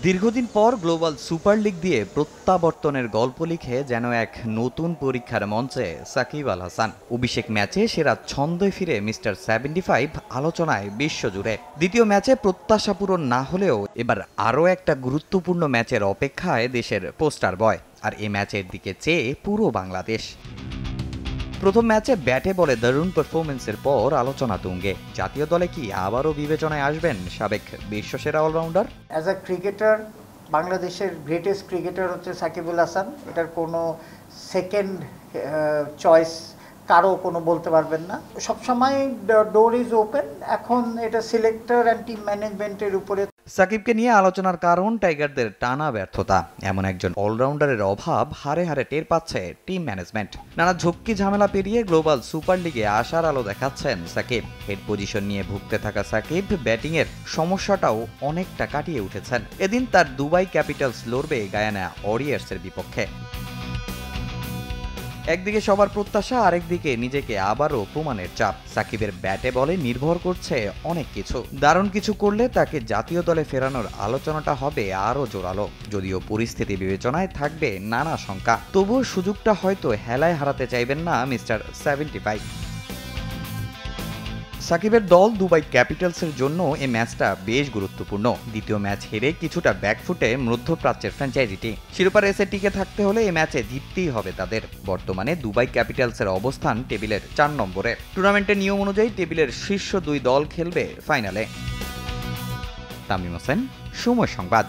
দীর্ঘদিন পর global super league দিয়ে প্রত্যাবর্তনের গল্প লিখে যেন এক নতুন পরীক্ষার মঞ্চে সাকিব আল হাসান। অভিষেক ম্যাচে সেরা ছন্দে ফিরে মিস্টার 75 আলোচনায় বিশ্বজুড়ে। দ্বিতীয় ম্যাচে প্রত্যাশা পূরণ না হলেও এবার আরও একটা গুরুত্বপূর্ণ ম্যাচের অপেক্ষায় দেশের পোস্টার বয়, আর এই ম্যাচের দিকে চেয়ে পুরো বাংলাদেশ। প্রথম ম্যাচে ব্যাটে বলে দারুণ পারফরমেন্সের পর আলোচনা তুঙ্গে। জাতীয় দলে কি আবারও বিবেচনায় আসবেন সাবেক বিশ্বসেরা অলরাউন্ডার? অ্যাজ আ ক্রিকেটার বাংলাদেশের গ্রেটেস্ট ক্রিকেটার হচ্ছে সাকিবুল হাসান। এটার কোনো সেকেন্ড চয়েস কারো কোনো বলতে পারবেন না। সবসময় ডোর ইজ ওপেন। এখন এটা সিলেক্টর অ্যান্ড টিম ম্যানেজমেন্টের উপরে। সাকিবকে নিয়ে আলোচনার কারণ টাইগারদের টানা ব্যর্থতা। এমন একজন অলরাউন্ডারের অভাব হারে হারে টের পাচ্ছে টিম ম্যানেজমেন্ট। নানা ঝক্কি ঝামেলা পেরিয়ে গ্লোবাল সুপার লিগে আসার আলো দেখাচ্ছেন সাকিব। হেড পজিশন নিয়ে ভুগতে থাকা সাকিব ব্যাটিংয়ের সমস্যাটাও অনেকটা কাটিয়ে উঠেছেন। এদিন তার দুবাই ক্যাপিটালস লড়বে গায়ানা ওয়ারিয়র্সের বিপক্ষে। একদিকে সবার প্রত্যাশা, আরেকদিকে নিজেকে আবারও প্রমাণের চাপ। সাকিবের ব্যাটে বলে নির্ভর করছে অনেক কিছু। দারুণ কিছু করলে তাকে জাতীয় দলে ফেরানোর আলোচনাটা হবে আরও জোরালো। যদিও পরিস্থিতি বিবেচনায় থাকবে নানা শঙ্কা, তবুও সুযোগটা হয়তো হেলায় হারাতে চাইবেন না মিস্টার 75। সাকিবের দল দুবাই ক্যাপিটালসের জন্য এই ম্যাচটা বেশ গুরুত্বপূর্ণ। দ্বিতীয় ম্যাচ হেরে কিছুটা ব্যাকফুটে মধ্যপ্রাচ্যের ফ্র্যাঞ্চাইজিটি। শিরোপা রেসে টিকে থাকতে হলে এই ম্যাচে জিততেই হবে তাদের। বর্তমানে দুবাই ক্যাপিটালসের অবস্থান টেবিলের 4 নম্বরে। টুর্নামেন্টের নিয়ম অনুযায়ী টেবিলের শীর্ষ 2 দল খেলবে ফাইনালে। তামিম হোসেন, সময় সংবাদ।